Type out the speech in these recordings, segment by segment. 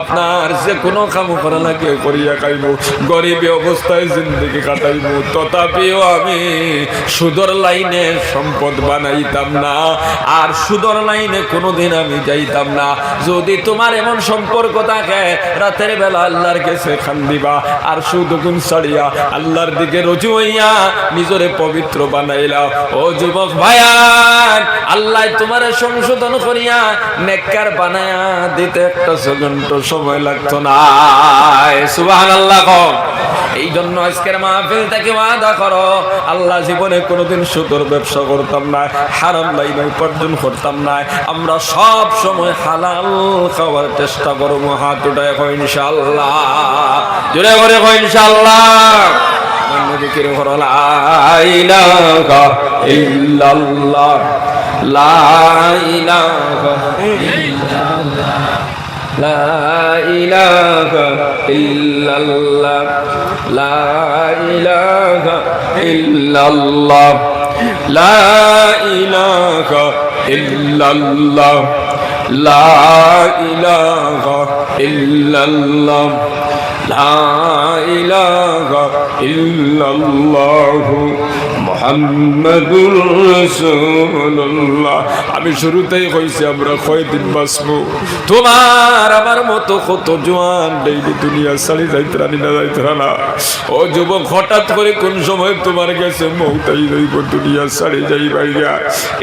আপনার যে কোনো কাম করা লাগে করিয়া খাইব, গরিব অবস্থায় জিন্দগি কাটাইব, তথাপিও আমি সুদর লাইনে সম্পদ বানাইতাম না, আর সুদর লাইনে কোনোদিন আমি যাইতাম না। যদি তোমার এমন সম্পর্ক থাকে, রাতের বেলা আল্লাহর কাছে খান্দিবা, আর সুদ গুণ ছাড়িয়া আল্লাহর দিকে রুজু হইয়া নিজরে পবিত্র বানাইলা। ও যুবক ভাইয়ান, আল্লাহ তোমার সংশোধন করিয়া নেককার বানায়া দিতে একটা সেকেন্ড সময় লাগতো না। সুবহানাল্লাহ। এই জন্য আজকের মাহফিল থেকে ওয়াদা করো, আল্লাহ জীবনে কোনোদিন সুদের ব্যবসা করতাম না, হারাম লাইনে উপার্জন করতাম না, আমরা সব সময় হালাল খাওয়ার চেষ্টা করবো। হাত উঠায় কই ইনশাআল্লাহ, জোরে করে কই ইনশাআল্লাহ। জিকির করো লা ইলাহা ইল্লাল্লাহ, লা ইলাহা ইল্লাল্লাহ, লা ইলাহা ইল্লাল্লাহ, লা ইলাহা ইল্লাল্লাহ, লা ইলাহা ইল্লাল্লাহ, লা ইলাহা ইল্লাল্লাহ, লা ইলাহা ইল্লাল্লাহ মুহাম্মাদুর রাসূলুল্লাহ। আমি শুরুতেই কইছি আমরা কয়দিন বাঁচবো। তোমার আমার মতো কত জোয়ান ডেইলি দুনিয়া ছাড়ি যাইতরা না যাইতরা না। ও যুবক, হঠাৎ করে কোন সময় তোমার কাছে মৌতাই যাইব, দুনিয়া ছাড়ি যাই বাইরা।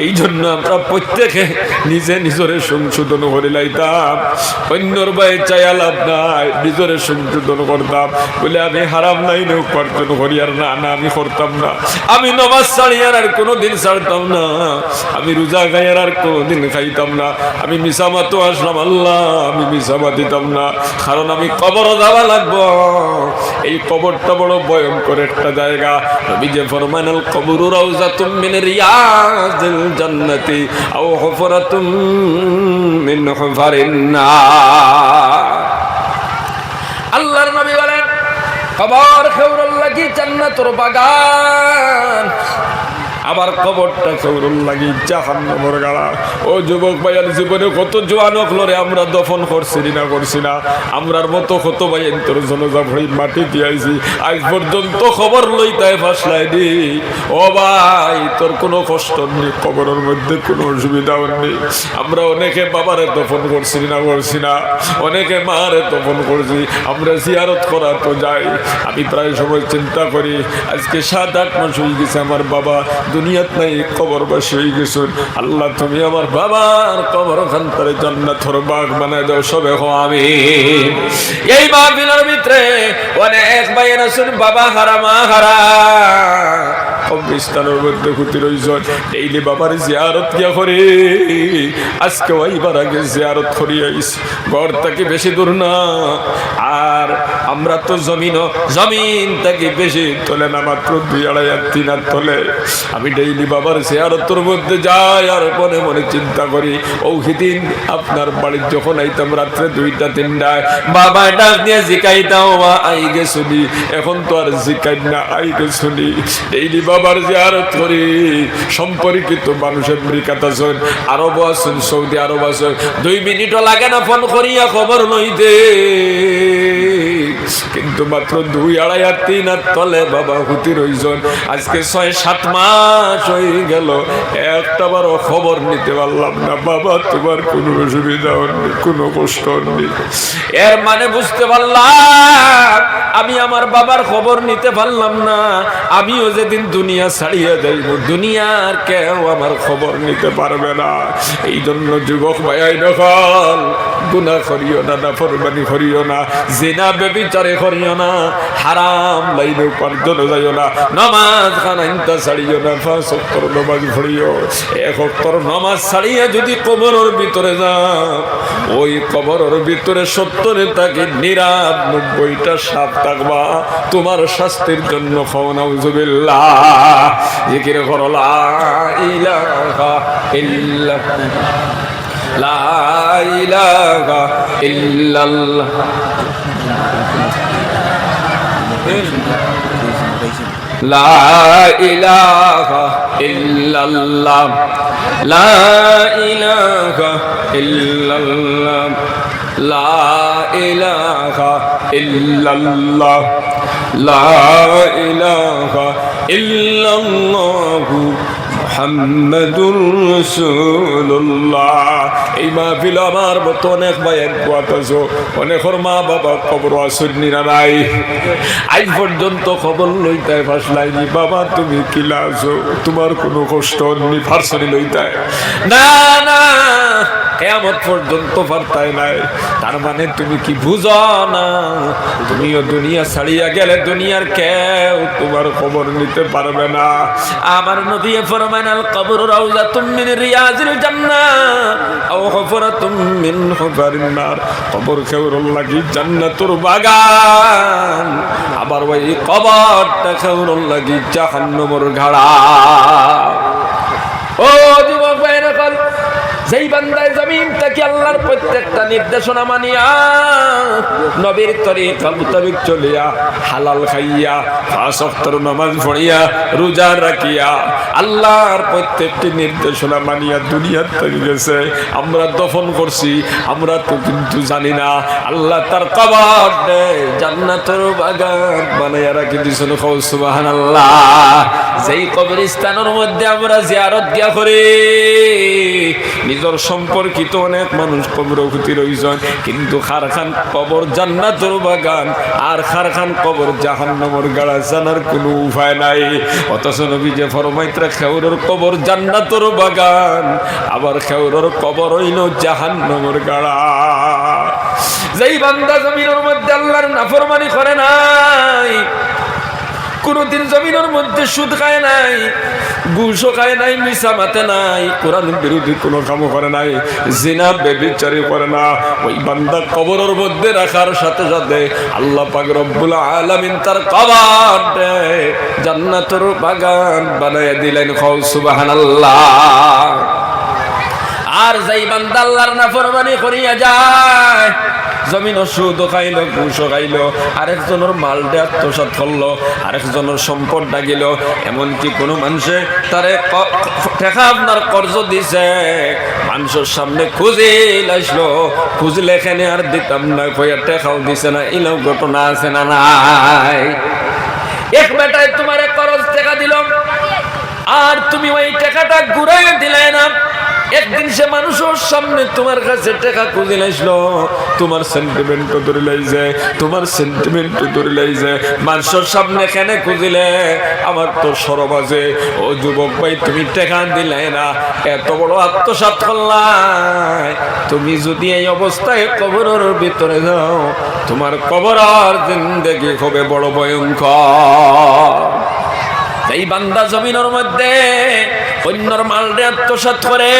এই জন্য আমরা প্রত্যেকে নিজে নিজরে সংশোধন করে লাইতাম, অন্যর বাইরে চাইয়া লাভ নাই, নিজরে সংশোধন করতাম। বলে আমি হারাম লাইনে উপার্জন করি, আর না না আমি করতাম না, আমি নামাজ ছাড়ি আর কোনোদিন ছাড়তাম না, আমি রোজা খাই আর কোনোদিন খাইতাম না, আমি মিসামাতো আসলাম আল্লাহ, আমি মিসামা দিতাম না, কারণ আমি কবর যাওয়া লাগবো। এই কবরটা বড় ভয়ঙ্কর একটা জায়গা। নবী যে ফরমানাল কবরু রাউযাতুম মিন রিয়াজিল জান্নাতি আও হুফরাতুম মিন হুফারিন নার। আল্লাহর নবী বলেন, কবর খেউরুল লাগি জান্নাতুর বাগান, আবার কবরটা খেউরুল লাগি জাহান্নামের গাড়া। ও যুবক ভাইয়ার, জীবনে কত জোয়ান হলরে আমরা দফন করছি না করছি না, আমরার মতো কত ভাই তোর জনজা ভরি মাটি দিয়াইছি, আজ পর্যন্ত খবর লইতাই ফাসলাই দি। ও ভাই, তোর কোনো কষ্ট নেই, কবরের মধ্যে কোনো অসুবিধাও নেই। আমরা অনেকে বাবারে দফন করছি না করছি না, অনেকে মারে দফন করছি, আমরা জিয়ারত করা তো যাই। আমি প্রায় সময় চিন্তা করি, আজকে 7-8 মাস হয়ে গেছে আমার বাবা দুনিয়াত নাই, কবরবাসী হয়ে গেছেন। আল্লাহ তুমি আমার বাবার কবর খানতারে জান্নাতের বাগ বানায় দাও, সবে হো আমিন। এই মাহফিলের ভিতরে অনেক ভাইয়ের আছেন বাবা হারা মা হারা, কবরস্থানের মধ্যে খুঁতি রইছেন, ডেইলি বাবার জিয়ারত গিয়া করে। আজকে ওইবার আগে জিয়ারত করিয়া আইছি, ঘর থেকে বেশি দূর না, আর আমরা তো জমিন থেকে বেশি তোলে না, মাত্র 2-2.5 হাত 3 হাত তোলে। আমি ডেইলি বাবার জিয়ারতের মধ্যে যাই, আর মনে মনে চিন্তা করি, ও সেদিন আপনার বাড়ির যখন আইতাম রাত্রে 2টা-3টায়, বাবা ডাক দিয়ে জিকাইতাম আই গেছুনি, এখন তো আর জিকাই না, আই গেছুনি। ডেইলি বাবার জিয়ারত করি। সম্পর্কিত মানুষের আমেরিকাত আছেন, আরব আছেন, সৌদি আরব আছেন, 2 মিনিটও লাগে না ফোন করিয়া খবর লইতে, কিন্তু মাত্র 2-2.5 হাত 3 হাত তলে বাবা হুতি রইছেন। আজকে 6-7 মাস হয়ে গেল, একটাবারও খবর নিতে পারলাম না। বাবা তোমার কোনো অসুবিধা নেই, কোনো কষ্ট নেই। এর মানে বুঝতে পারলাম, আমি আমার বাবার খবর নিতে পারলাম না, আমিও যেদিন দুনিয়া ছাড়িয়ে যাইব, দুনিয়ার কেউ আমার খবর নিতে পারবে না। এই জন্য যুবক ভাই দেখল, গুনাহ করিও না, নাফরমানি করিও না, জিনা ব্যভিচারে করিও না, হারাম লাইনে উপার্জন যাইও না, নামাজ খানাইতা ছাড়িও না, 5 ওয়াক্ত নামাজ পড়িও। 1 ওয়াক্ত নামাজ ছাড়িয়ে যদি কবরের ভিতরে যাও, ওই কবরের ভিতরে 70 থেকে 99টা সাপ থাকবা, তোমার শাস্তির জন্য নাউযুবিল্লাহ। জিকির করো লা ইলাহা ইল্লাল্লাহ, লা ইলাহা ইল্লাল্লাহ, লা ইলাহা ইল্লাল্লাহ, লা ইলাহা ইল্লাল্লাহ, লা ইলাহা ইল্লাল্লাহ লা ইলাহা ইল্লাল্লাহু মুহাম্মাদুর রাসূলুল্লাহ। এই মাহফিল আমার মতো অনেক ভাইয়ের গোয়াত আছো, অনেকের মা বাবা খবর আসেননি না নাই, আজ পর্যন্ত খবর লইতায় ফাসলাইনি। বাবা তুমি কিলা আছো, তোমার কোনো কষ্ট নি ফারসনি লইতায় না না, কিয়ামত পর্যন্ত ফারতাই নাই। তার মানে তুমি কি বুঝো না, তুমিও দুনিয়া ছাড়িয়া গেলে দুনিয়ার কেউ তোমার খবর নিতে পারবে না। আমার নবী ফরমান আল কবর রাউযাতুম মিন রিয়াজিল জান্নাহ আও হুফরাতুম মিন হুফারিন নার। কবর খেউরুল লাগি জান্নাতুর বাগান, আবার ওই কবরটা খেউরুল লাগি জাহান্নামের গাড়া। ও যুবক ভাইরা, যেই বান্দায় জমিন থেকে আল্লাহর প্রত্যেকটা নির্দেশনা মানিয়া নবীর তরিকা মোতাবেক চলিয়া হালাল খাইয়া পাঁচ ওয়াক্তের নামাজ পড়িয়া রোজা রাখিয়া আল্লাহর প্রত্যেকটি নির্দেশনা মানিয়া দুনিয়ার থেকে গেছে, আমরা দফন করছি, আমরা তো কিন্তু জানি না আল্লাহ তার কবর জান্নাতের বাগান বানাইয়া রাখি দিয়েছেন। সুবহানাল্লাহ। যেই কবরস্থানের মধ্যে আমরা জিয়ারত দিয়া করি, নিজের সম্পর্কিত অনেক মানুষ কবর ক্ষতি রয়েছেন, কিন্তু খারখান কবর জান্নাতের বাগান আর খারখান কবর জাহান্নামের গাড়া জানার কোনো উপায় নাই। অথচ নবী যে ফরমাইত্রা খেউরের কবর জান্নাতের বাগান, আবার খেউরের কবর হইল জাহান্নামের গাড়া। যেই বান্দা জমিনের মধ্যে আল্লাহর নাফরমানি করে নাই, কোনদিন জমিনের মধ্যে সুদ খায় নাই, ঘুষও খায় নাই, মিছা মাতে নাই, কোরআন বিরোধী কোনো কামও করে নাই, জিনা ব্যভিচারী করে না, ওই বান্দা কবরের মধ্যে রাখার সাথে সাথে আল্লাহ পাক রব্বুল আলামিন তার কবর জান্নাতের বাগান বানাইয়া দিলেন। সুবহানাল্লাহ। আর যেই বান্দা আল্লাহর নাফরমানি করিয়া যায়, জমিন সুদ খাইল, ঘুষও খাইল, আরেকজনের মালটা আত্মসাৎ করলো, আরেকজনের সম্পদ ডাকিল, এমনকি কোনো মানুষে তারে টাকা আপনার কর্জ দিছে, মানুষের সামনে খুঁজে আসলো, খুঁজলে এখানে আর দিতাম না কইয়া টেকাও দিছে না, এলো ঘটনা আছে না নাই? এক বেটায় তোমার খরচ টাকা দিল, আর তুমি ওই টাকাটা ঘুরাইয়া দিলে না। একদিন সে মানুষের সামনে তোমার কাছে টাকা খুঁজে আসলো, তোমার সেন্টিমেন্ট ধরে লাইছে, তোমার সেন্টিমেন্ট ধরে লাইছে, মানুষের সামনে কেন খুঁজিলে? আমার তো সরব আছে। ও যুবক ভাই, তুমি টাকা দিলে না, এত বড় আত্মসাৎ করলাই, তুমি যদি এই অবস্থায় কবরের ভিতরে যাও, তোমার কবর আর জিন্দেগি হবে বড় ভয়ঙ্কর। এই বান্দা জমিনের মধ্যে অন্যর মালরে আত্মসাৎ করে,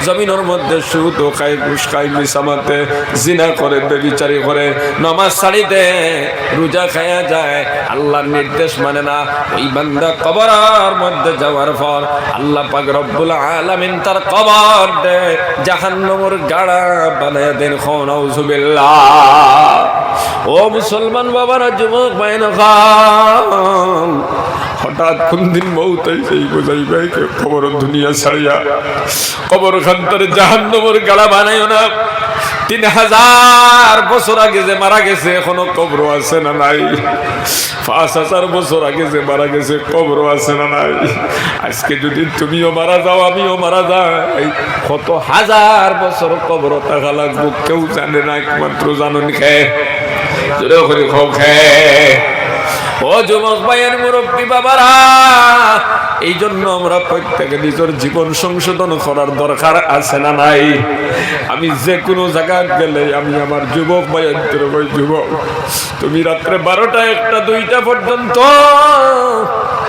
জমিনের মধ্যে সুদ খায়, ঘুষ খায়, মিসামাতে জিনা করে, ব্যভিচারী করে, নামাজ ছাড়ি দে, রোজা খায়া যায়, আল্লাহর নির্দেশ মানে না, ওই বান্দা কবরের মধ্যে যাওয়ার পর আল্লাহ পাক রব্বুল আলামিন তার কবর জাহান্নামের গাড়া বানায়া দেন। নাউযুবিল্লাহ। ও মুসলমান বাবারা, যুবক ভাইরা, হঠাৎ কোন দিন মৌত আইছে বোঝাইবে খবর দুনিয়া ছাড়িয়া কবর খান্তরে জাহান্নামের গাড়া বানাইও না। 3000 বছর আগে যে মারা গেছে এখনো কবর আছে না নাই? 5000 বছর আগে যে মারা গেছে কবর আছে না নাই? আজকে যদি তুমিও মারা যাও, আমিও মারা যাই, কত হাজার বছর কবর থাকা লাগবো কেউ জানে না, একমাত্র জানুন খে জোরে করে খাও খে। ও যুবক ভাইয়ের মুরব্বী বাবারা, এই জন্য আমরা প্রত্যেকে নিজের জীবন সংশোধন করার দরকার আছে না নাই? আমি যে কোনো জায়গায় গেলে আমি আমার যুবক ভাইয়ের যুবক, তুমি রাত্রে 12টা 1টা 2টা পর্যন্ত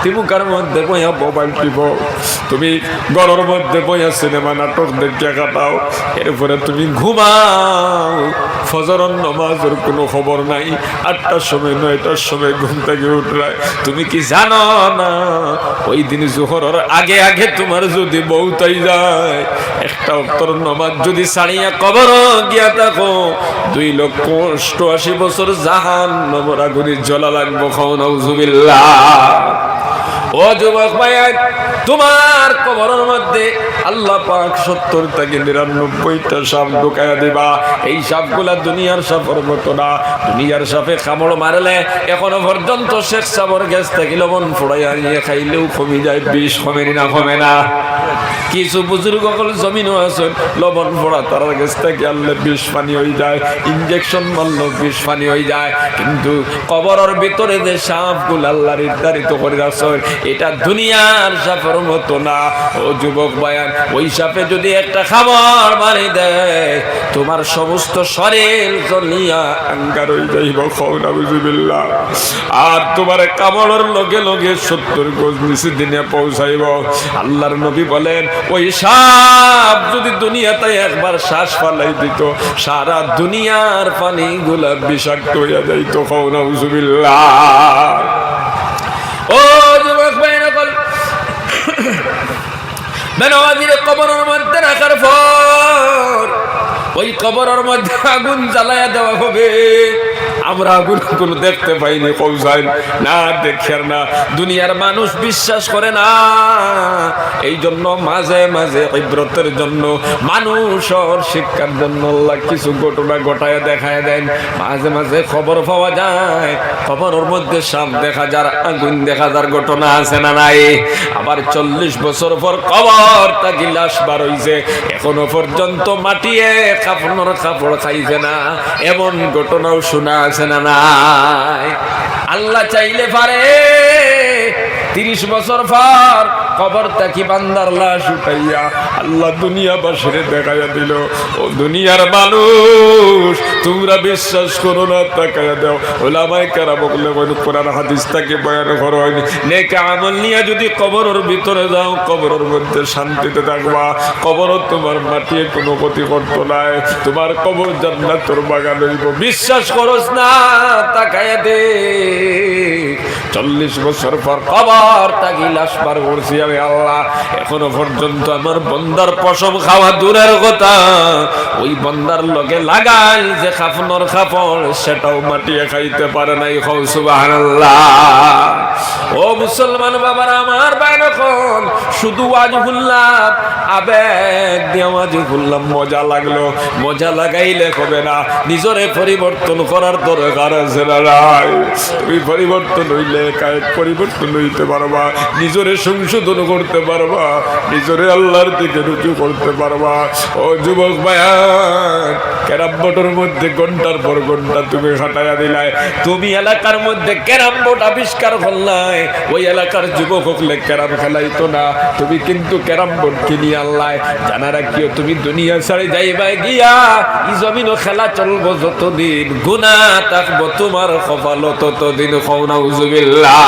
তিমুকার মধ্যে বইয়া মোবাইল টিপ, তুমি ঘরের মধ্যে বইয়া সিনেমা নাটক দেখিয়া কাটাও, এরপরে তুমি ঘুমাও, ফজরের নামাজের কোনো খবর নাই, 8টার সময় 9টার সময় ঘুম থেকে উঠরায়। তুমি কি জানো না ওই দিন জোহরের আগে আগে তোমার যদি বউতাই যায়, একটা ওয়াক্তের নামাজ যদি ছাড়িয়া কবর গিয়া থাকো, 2,88,000 বছর জাহান্নামের আগুনে জ্বলা লাগবো। নাউযুবিল্লাহ। ও ও যুবক ভাইয়া, তোমার কবরের মধ্যে আল্লাহ পাক 70 থেকে 99টা সাপ ঢুকাইয়া দিবা। এই সাপগুলা দুনিয়ার সাপের মতো না। দুনিয়ার সাপে কামড় মারলে এখনো পর্যন্ত শেখ সাবর গ্যাস থেকে লবণ ফোড়াইয়া নিয়ে খাইলেও কমে যায়, বিষ কমে না, কমে না। কিছু বুজুর্গ সকল জমিনও আছেন লবণ ফোড়া তার গ্যাস থেকে আনলে বিষ পানি হয়ে যায়, ইঞ্জেকশন মারলো বিষ পানি হয়ে যায়। কিন্তু কবরের ভিতরে যে সাপগুলো আল্লাহ নির্ধারিত করে রাখছেন, এটা দুনিয়ার সাপের মতো না। ও যুবক ভাইয়ান, ওই সাপে যদি একটা খাবার মারি দেয়, তোমার সমস্ত শরীর জ্বলিয়া আঙ্গার হয়ে যাইব, নাউজুবিল্লাহ। আর তোমার কামড়ের লগে লগে 70 গজ নিচে দিনে পৌঁছাইব। আল্লাহর নবী বলেন, ওই সাপ যদি দুনিয়াতে একবার শ্বাস ফালাই দিত, সারা দুনিয়ার পানিগুলা বিষাক্ত হইয়া যাইত, নাউজুবিল্লাহ। ও যুবক ভাইরা, বেনামাজির কবরের মধ্যে রাখার পর ওই কবরের মধ্যে আগুন জ্বালায়া দেওয়া হবে। আমরা আগুন কোনো দেখতে পাইনি, পৌঁছাই না, দেখের না। দুনিয়ার মানুষ বিশ্বাস করে না, এই জন্য মাঝে মাঝে ইব্রতের জন্য, মানুষের শিক্ষার জন্য আল্লাহ কিছু ঘটনা ঘটায় দেখায় দেন। মাঝে মাঝে খবর পাওয়া যায়, খবরের মধ্যে সাপ দেখা যার, আগুন দেখা যার ঘটনা আছে না নাই? আবার 40 বছর পর কবর তাকে লাশ বার হইছে, এখনো পর্যন্ত মাটিয়ে কাফনের কাপড় খাইছে না, এমন ঘটনাও শোনা আছে না নাই? আল্লাহ চাইলে পারে 30 বছর পর কবর তাকি বান্দার লাশ উঠাইয়া আল্লাহ দুনিয়াবাসীরে দেখাইয়া দিল, ও দুনিয়ার মানুষ তোমরা বিশ্বাস করো না, তাকাইয়া দাও। ওলামায়ে কেরাম বলে কোরআন হাদিস থেকে বয়ান করা হয়নি, নেক আমল নিয়ে যদি কবরের ভিতরে যাও, কবরের মধ্যে শান্তিতে থাকবা। কবর তোমার মাটিয়ে কোনো ক্ষতি করতো নাই, তোমার কবর জান্নাতের বাগান হইব। বিশ্বাস করস না, তাকাইয়া দে। 40 বছর পর কবর তাকি লাশ বার করছি আমি আল্লাহ। এখনো পর্যন্ত আমার বন্দার পশম খাওয়া দূরের কথা, ওই বন্দার লগে লাগাই যে কাফনের কাপড়, সেটাও মাটিয়ে খাইতে পারে নাই। সুবহানাল্লাহ। ও মুসলমান বাবারা আমার, বাইরকম শুধু ওয়াজ শুনলাম, আবেগ দিয়ে ওয়াজ শুনলাম, মজা লাগলো। মজা লাগাইলে হবে না, নিজরে পরিবর্তন করার দরকার আছে না নাই? তুমি পরিবর্তন হইলে কায়েক পরিবর্তন হইতে পারবা, নিজরে সংশোধন করতে পারবা, নিজরে আল্লাহর দিকে রুজু করতে পারবা। ও যুবক ভাইয়ান, ক্যারাম বোর্ডের মধ্যে ঘন্টার পর ঘন্টা তুমি খাটাইয়া দিলাই, তুমি এলাকার মধ্যে ক্যারাম বোর্ড আবিষ্কার করলাই, ওই এলাকার যুবক হলে ক্যারাম খেলাইতো না, তুমি কিন্তু ক্যারাম বোর্ড কিনি আল্লাহ। জানা রাখিও, তুমি দুনিয়া ছাড়ে যাইবা গিয়া, ই জমিনও খেলা চলবো যতদিন, গুনাহ থাকবো তোমার কপালে ততদিন। নাউজুবিল্লাহ।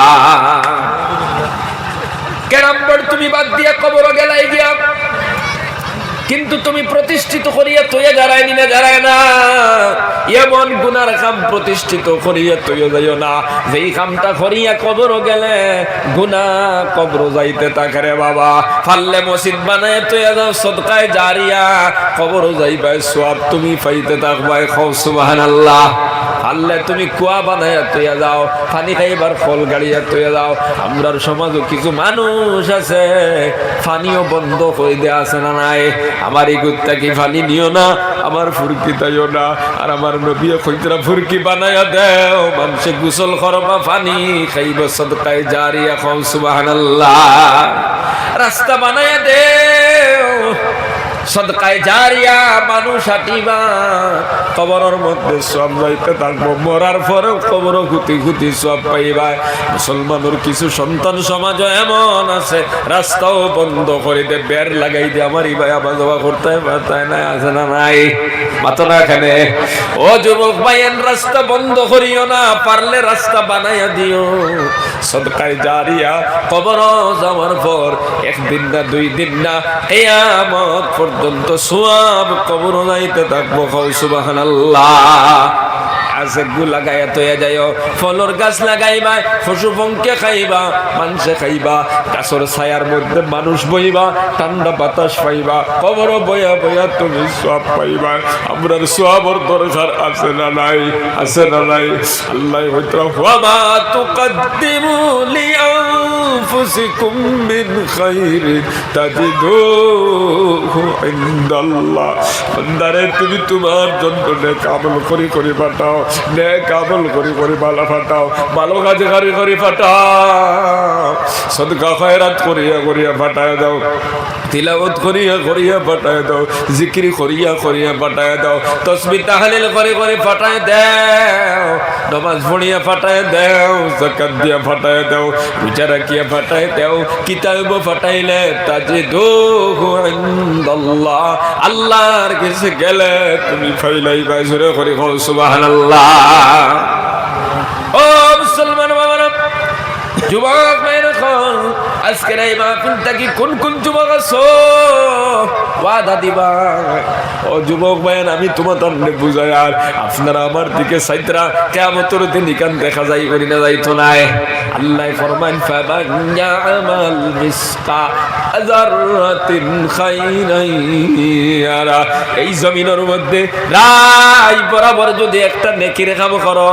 ক্যারাম বোর্ড তুমি বাদ দিয়া কবর গেলাই গিয়া, কিন্তু তুমি প্রতিষ্ঠিত করিয়া তৈয়া দাঁড়ায় নিনা, দাঁড়ায় না। এমন গুনার কাম প্রতিষ্ঠিত করিয়া তৈয়া যাইও না, যেই কামটা করিয়া কবর গেলে গুনাহ কবর যাইতে তাকারে বাবা। ফাললে মসজিদ বানায় তৈয়া যাও, সদকায়ে জারিয়া, কবর যাইবা সওয়াব তুমি পাইতে থাকবাই। সুবহানাল্লাহ। আল্লাহ তুমি কুয়া বানাইয়া তৈয়া যাও, পানি খাইবার ফল গাড়িয়া তৈয়া যাও। আমরার সমাজও কিছু মানুষ আছে পানিও বন্ধ করে দেয়া আছে না নাই? আমার এই গুত্তা কি পানি নিও না, আমার ফুরকি তাইও না। আর আমার নবী কইতরা ফুরকি বানাইয়া দেও, মানুষে গোসল করবা, পানি খাইব, সদকায়ে জারিয়া। সুবহানাল্লাহ। রাস্তা বানাইয়া দেও, সদকায়ে জারিয়া, মানুষ হাঁটিবা, কবরের মধ্যে সব যাইতে থাকবো, মরার পরেও কবর গুতি গুতি সব পাইবা। মুসলমানের কিছু সন্তান সমাজ এমন আছে, রাস্তাও বন্ধ করে দে, বের লাগাই দে, আমার ভাই আবার জবা করতে পারতায় না, আছে না নাই? মাতো না এখানে। ও যুবক ভাইয়েন, রাস্তা বন্ধ করিও না, পারলে রাস্তা বানাইয়া দিও। সদকায়ে জারিয়া, কবর যাওয়ার পর 1 দিন না 2 দিন না, কিয়ামত পর্যন্ত সওয়াব কবর যাইতে থাকবো। সুবহানাল্লাহ। গাছগু লাগাইয়া তৈয়া যাইও, ফলর গাছ লাগাইবা, পশু পঙ্কে খাইবা, মানুষে খাইবা, গাছের ছায়ার মধ্যে মানুষ বইবা, ঠান্ডা বাতাস পাইবা, কবর বইয়া বইয়া তুমি সওয়াব পাইবা। আমরার সওয়াবের দরকার আছে না নাই? আছে না নাই? আল্লাহ হইতরা ওয়া মা তুকদ্দিমু লিআন আনফুসিকুম মিন খাইরিন তাজিদুহু ইনদাল্লাহ। বান্দারে তুমি তোমার জন্য নেক আমল করে পাঠাও, নেক আমল করে ভালো পাঠাও, ভালো কাজে করে পাঠাও, সদকা খয়রাত করিয়া পাঠায় দাও, তিলাওয়াত করিয়া পাঠায় দাও, জিকির করিয়া পাঠায় দাও, তাসবিহ তাহলিল করে পাঠায় দাও, নামাজ পড়িয়া পাঠায় দাও, যাকাত দিয়া পাঠায় দাও, রোজা রাখিয়া পাঠায় দাও, কিতাব পাঠাইলে তাজিদুহু ইনদাল্লাহ, আল্লাহর কাছে গেলে তুমি ফাইলাইবা। জোরে করে বল সুবহানাল্লাহ। ও মুসলমান বাবারা, যুবক ভাইরা, আজকের এই মাহফিলটা কি কোন যুবক আছো ওয়াদা দিবা? ও যুবক ভাইয়ের, আমি তোমাদের বুঝাই, আর আপনারা আমার দিকে সাইতরা কিয়ামতের দিন ইকান দেখা যাই করি না যাইতো নাই। আল্লাহ ফরমান ফামান ইয়ামাল মিসকা যাররাতিন খাইরান ইয়ারা। এই জমিনের মধ্যে রাই বরাবর যদি একটা নেকির কাম করো,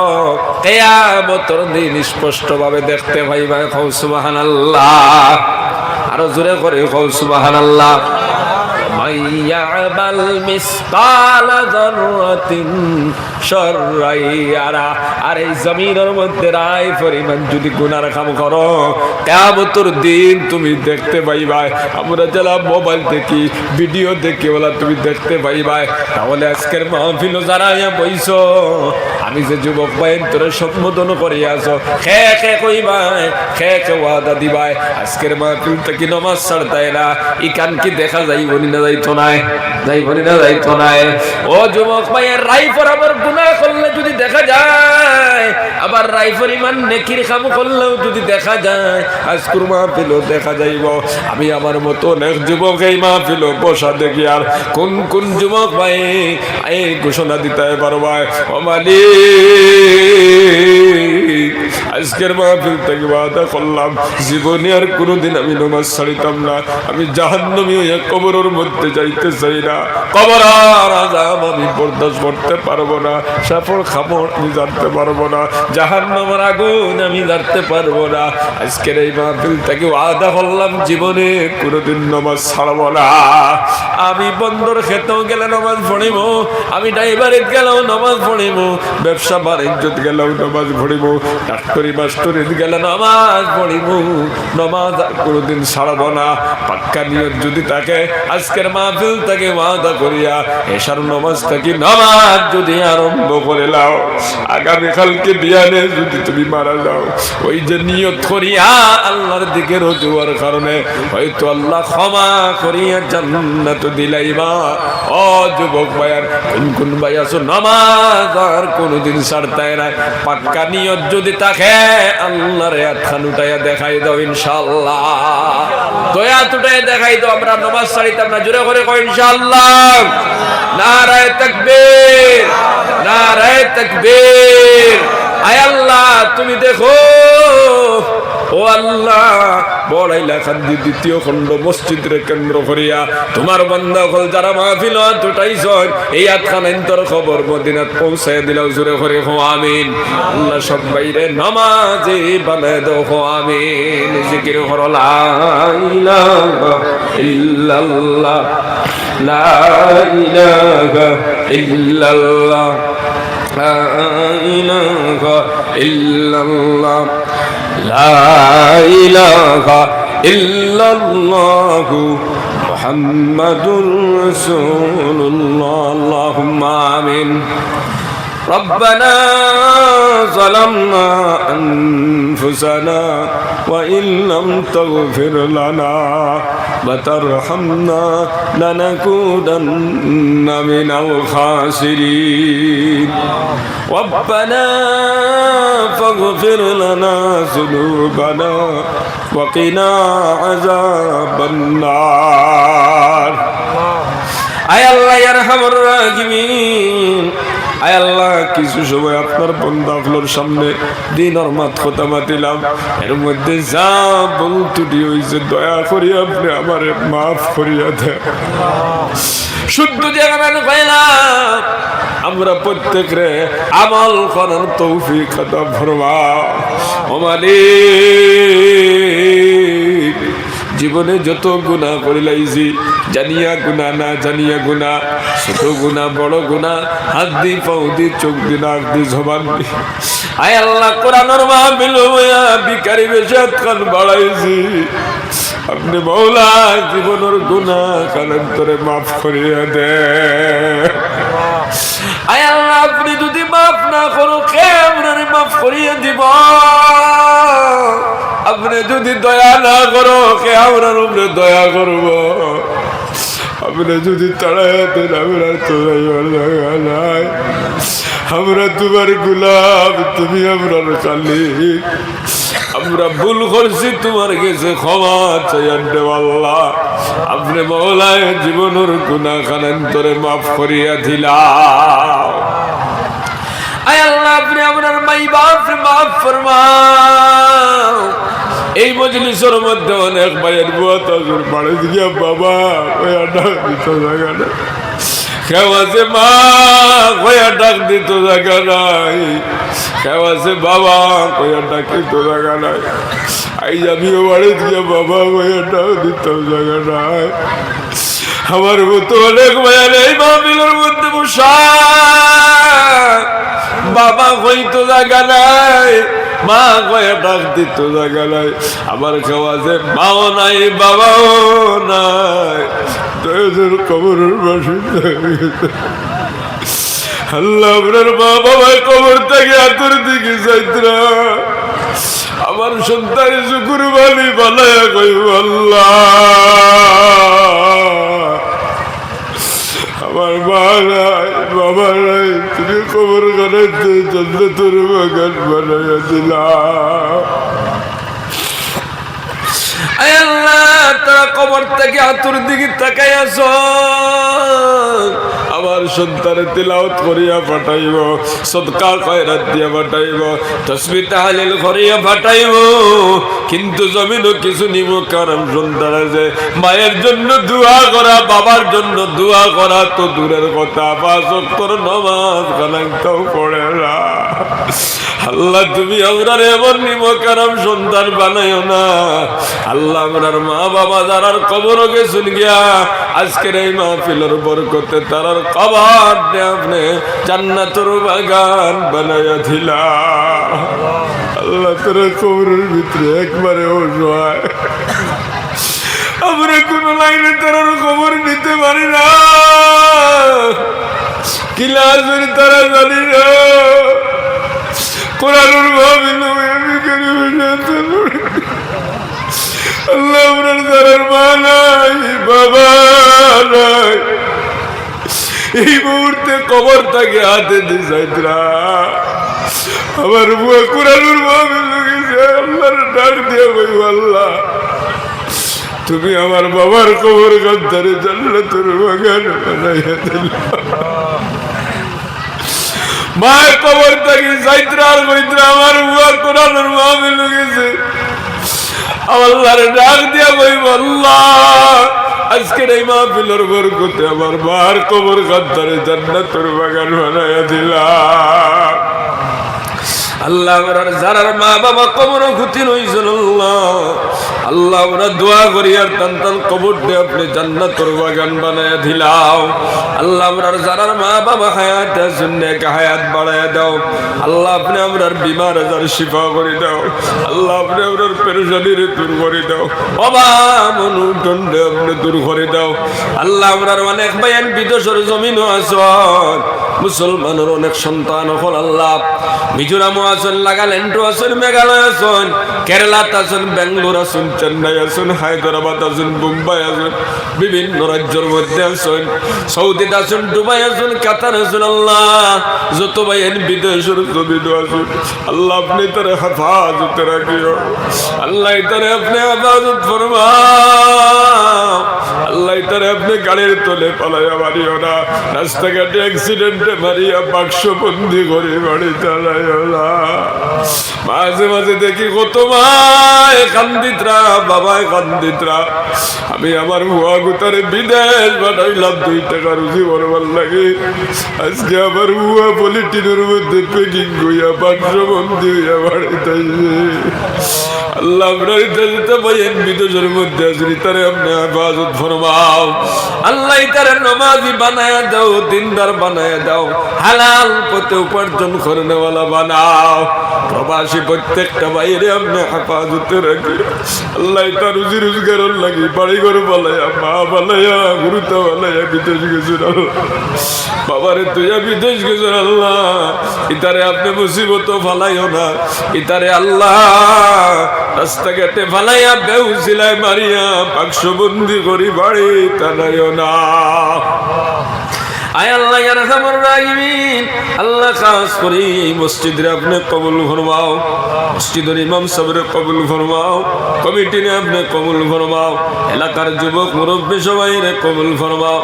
কিয়ামতের দিন স্পষ্টভাবে দেখতে পাইবা। কও সুবহানাল্লাহ। আরো জোরে করে কও সুবহানাল্লাহ। মাইয়ামাল মিসকালা যাররাতিন শাররান ইয়ারা। আর এই জমিনের মধ্যে রায় পরিমাণ যদি গুনার কাম করো, কিয়ামতের দিন তুমি দেখতে পাইবা। আমরা যারা মোবাইল দেখি, ভিডিও দেখি, বলা তুমি দেখতে পাইবা। তাহলে আজকের মাহফিল যারা বইছো, আমি যে যুবক ভাই তোরে সম্বোধন করে আসো, খে কইবাই, খে ওয়াদা দিবাই। আজকের মাহফিলটা কি নামাজ ছাড়তাই না, ইকান কি দেখা যাই বলি না যাইতো নাই, যাই বলি না যাইতো নাই। ও যুবক ভাইয়ের, রাই বরাবর গুনাহ করলে যদি দেখা যায়, আবার রাই পরিমাণ নেকির কাম করলেও যদি দেখা যায়, আজকের মাহফিলও দেখা যাইব। আমি আমার মতো অনেক যুবক এই মাহফিল বসা দেখি, আর কোন যুবক ভাই এই ঘোষণা দিতে পারবা, ও মালিক, আজকের মাহফিল থেকে ওয়াদা করলাম জীবনে আর কোনোদিন আমি নামাজ ছাড়িতাম না। আমি জাহান্নামী হইয়া কবরের মধ্যে যাইতে চাই না। কবর আর আযাব আমি বরদাস্ত করতে পারবো না। সাফর খামর আমি জানতে পারবো না। জাহান্নামের আগুন আমি জানতে পারবো না। আজকের এই মাহফিল থেকে ওয়াদা করলাম জীবনে কোনোদিন নামাজ ছাড়বো না। আমি বন্দর খেতেও গেলে নামাজ পড়িব, আমি ড্রাইভারে গেলেও নামাজ পড়িব, ব্যবসা বাণিজ্য গেলেও নামাজ পড়িব, ডাক্তারি মাস্টরি গেলে নামাজ পড়িব। নামাজ কোনোদিন ছাড়ব না। পাক্কা নিয়ত যদি থাকে, আজকের মাহফিল থেকে ওয়াদা করিয়া এশার নামাজ থেকে নামাজ যদি আরম্ভ করে লাও, আগামীকালকে বিয়ানে যদি তুমি মারা যাও, ওই যে নিয়ত করিয়া আল্লাহর দিকে রজুয়ার কারণে হয়তো আল্লাহ ক্ষমা করিয়া জান্নাত দিলাইবা। ও যুবক ভাইয়ার, কোন ভাই আছো নামাজ আর কোনোদিন ছাড়তাই না। পাক্কা নিয়ত যদি থাকে, আল্লাহর হাতখান উঠাইয়া দেখাই দাও ইনশাআল্লাহ। দয়া উঠাইয়া দেখাই দাও, আমরা নামাজ ছাড়িতাম না। জোরে করে কই ইনশাআল্লাহ। নারায়ে তাকবীর, নারায়ে তাকবীর। আয় আল্লাহ, তুমি দেখো, ও আল্লাহ, বড়াইলা খান্দি দ্বিতীয় খণ্ড মসজিদের কেন্দ্র করিয়া তোমার বান্দা হল যারা মাহফিল উঠাইছন, এই আটখানান্তর খবর মদিনাত পৌঁছায় দিলাও। জোরে করে হো আমিন। আল্লাহ সব বাইরে নামাজে বানায় দাও, হো আমিন। জিকির করো লা ইলাহা ইল্লাল্লাহ, লা ইলাহা ইল্লাল্লাহ, লা ইলাহা ইল্লাল্লাহ, লা ইলাহা ইল্লাল্লাহু মুহাম্মাদুর রাসূলুল্লাহ। আল্লাহুম্মা আমিন। ربنا ظلمنا أنفسنا وإن لم تغفر لنا وترحمنا لنكونن من الخاسرين. ربنا فاغفر لنا ذنوبنا وقنا عذاب النار. আয় আল্লাহ ইয়া আরহামুর রাহিমিন, আয় আল্লাহ কিছু সময় আপনার বন্দাগুলোর সামনে দিনের মাত কথা মাতিলাম, এর মধ্যে যা ভুল ত্রুটি হয়েছে দয়া করি আপনি আমার মাফ করিয়া দেন। শুদ্ধ জায়গা পাইলাম আমরা প্রত্যেকরে আমল করার তৌফিক আতা ফরমা। ও মালিক, জীবনে যত গুনাহ করিলাইছি, জানিয়া গুনাহ না জানিয়া গুনাহ, ছোট গুনাহ বড় গুনাহ, হাত দি পাও দি চোখ দি নাক দি জবান দি, আয় আল্লাহ কোরআনের মাহফিল হইয়া ভিখারি বেশে কান বাড়াইছি, আপনি মওলা জীবনের গুনাহ কালান্তরে মাফ করিয়া দে। আয় আল্লাহ আপনি যদি মাফ না করো কে আপনারে মাফ করিয়া দিব? আপনি যদি দয়া না করো কে আপনার উপরে দয়া করব? আপনি যদি তাড়াইয়া দেন আমরা তো নাই, আমরা তোমার গোলাম, তুমি আমরা খালি, আমরা ভুল করছি তোমার কাছে ক্ষমা চাইয়া দেব আল্লাহ। আপনি মওলায় জীবনের গুনাহ কালান্তরে মাফ করিয়া দিলা। আয় আল্লাহ আপনি আপনার মাই বাপ মাফ ফরমাও। এই মজলিসের মধ্যে অনেক ভাইয়ের বুয়া তাজুর বাড়ি গিয়া বাবা কয়া ডাক দিত জায়গা নাই, কেউ আছে মা কয়া ডাক দিত জায়গা নাই, কেউ আছে বাবা কয়া ডাকি তো জায়গা নাই। আই আমিও বাড়ি গিয়া বাবা কয়া ডাক দিত জায়গা নাই। আমার মতো অনেক ভাইয়ার এই মাহফিলের মধ্যে বসা বাবা কইতো জায়গা নাই, মা কয়ে ডাক দিত জায়গা নাই। আমার খাওয়া যে মাও নাই বাবাও নাই, কবরের বাসিন্দা আল্লাহ আপনার মা বাবা কবর থেকে আতর দিকে যাইতরা আমার সন্তান শুকুর বালি বালায়া কইব আল্লাহ আমার মা নাই বাবা নাই, তুমি কবর গানাইতে জান্নাতের বাগান বানাইয়া দিলা। আয় আল্লাহ তারা কবর থেকে আতুর দিকে তাকাই আছো, আমার সন্তান তিলাওয়াত করিয়া পাঠাইব, সদকা খয়রাত দিয়া পাঠাইব, তাসবিহ তাহলিল করিয়া পাঠাইব, কিন্তু জমিনও কিছু নিব। কারণ সন্তান আছে মায়ের জন্য দোয়া করা, বাবার জন্য দোয়া করা তো দূরের কথা, 5 ওয়াক্তের নামাজ কালাঙ্কাও পড়ে না। আল্লাহ তুমি আমরার এমন নিমকারাম সন্তান বানাইও না আল্লাহ। আমরার মা বাবা যারার কবর গেছেন গিয়া আজকের এই মাহফিলের বরকতে তারার কবর আপনি জান্নাতের বাগান বানাইয়া দিলা। আল্লাহ তোর কবরের ভিতরে একবারে অসহায়, আমরা কোন লাইনে তারার খবর নিতে পারি না, কিলাসের তারা জানি না, কোরআনুর মাহফিল আল্লাহ আপনার তারার মা নাই বাবা নাই, এই মুহূর্তে কবর তাকে হাতে দিছাইতরা আমার বুয়া কোরআনুর মাহফিল গেছে। আল্লাহর ডাক দিয়ে কইব আল্লাহ তুমি আমার বাবার কবর গন্ধারে জান্নাতের বাগান বানাইয়া দিলা। মায়ের কবর থেকে যাইত্রা আর কইত্রা আমার বুয়া কোরআনের মাহফিল গেছে। আল্লাহর ডাক দিয়া কইব আল্লাহ আজকের এই মাহফিলের বরকতে আমার মার কবর গন্ধারে জান্নাতের বাগান বানাইয়া দিলা। আল্লাহ আমরা যারার মা বাবা কবর ক্ষতি হইছিল আল্লাহ আমরা দোয়া করি আর টান টান কবর দিয়ে আপনি জান্নাতের বাগান বানায়া দিলাও। আল্লাহ আমরা যারার মা বাবা হায়াত আছেন নেক হায়াত বাড়ায়া দাও। আল্লাহ আপনি আমরার বিমার আজার শিফা করে দাও। আল্লাহ আপনি আমরার পেরেশানির দূর করে দাও, অভাব অনটন আপনি দূর করে দাও। আল্লাহ আমরার অনেক বায়ান বিদেশের জমিনও আছেন, মুসলমানের অনেক সন্তান হল আল্লাহ মিজোরামও আছেন, নাগাল্যান্ডও আছেন, মেঘালয় আছেন, কেরালাত আছেন, বেঙ্গলোর আছেন, চেন্নাই আছেন, হায়দ্রাবাদ আছেন, মুম্বাই আছেন, বিভিন্ন রাজ্যের মধ্যে আছেন, সৌদিতে আছেন, দুবাই আছেন, কাতার আছেন। আল্লাহ যত ভাই বিদেশের জমিন আছেন, আল্লাহ আপনি তার হেফাজতে রাখিও, আল্লাহ তারে আপনি হেফাজত ফরমাও, আল্লাহ তারে আপনি গাড়ির তলে পালাইয়া মারিও না, রাস্তাঘাটে অ্যাক্সিডেন্টে মারিয়া বাক্সবন্দি করে বাড়ি চালাইও না। মাঝে মাঝে দেখি কত মায় কান্দিতরা, বাবায় কান্দিতরা, আমি আমার হুয়া গুতারে বিদেশ বানাইলাম 2 টাকা রুজি বলবার লাগে, আজকে আমার হুয়া পলিটিনের মধ্যে পেকিং হইয়া বাক্সবন্দি হইয়া বাড়ি চাইছে। আল্লাহ আপনার দিতে বইয়েন বিদেশের মধ্যে আসলি তারে আপনি হেফাজত ফরমাও, আল্লাহ তারে নমাজি বানায়া দাও, দিনদার বানায়া দাও, হালাল পথে উপার্জন করনেওয়ালা বানাও, প্রবাসী প্রত্যেকটা বাইরে আপনি হেফাজতে রাখি, আল্লাহ তার রুজি রোজগার লাগি বাড়ি ঘর বালাইয়া, মা বালাইয়া, গুরুতা বালাইয়া বিদেশ গেছেন, বাবারে তুইয়া বিদেশ গেছেন, আল্লাহ ইতারে আপনি মুসিবত ফালাইও না, ইতারে আল্লাহ রাস্তাঘাটে ফালাইয়া বেউসিলায় মারিয়া বাক্সবন্দি করি বাড়ি টানাইও না। আয় আল্লাহ ইয়া রাহমানুর রাহিমিন, আল্লাহ খাস করে এই মসজিদে আপনি কবুল ফরমাও, মসজিদের ইমাম সাহেবরে কবুল ফরমাও, কমিটিরে আপনি কবুল ফরমাও, এলাকার যুবক মুরব্বী সবাইরে কবুল ফরমাও,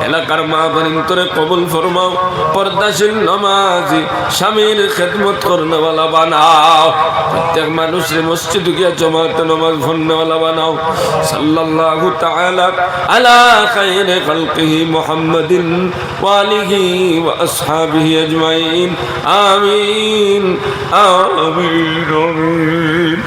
এলাকার মা বোনতরে কবুল ফরমাও, পর্দাশীল নামাজি স্বামীর খেদমত করনেওয়ালা বানাও, প্রত্যেক মানুষের মসজিদ গিয়া জামাতে নামাজ পড়নেওয়ালা বানাও। সাল্লাল্লাহু তাআলা আলা খায়রি খালকিহি মুহাম্মাদিন وآله وأصحابه أجمعين آمين آمين آمين.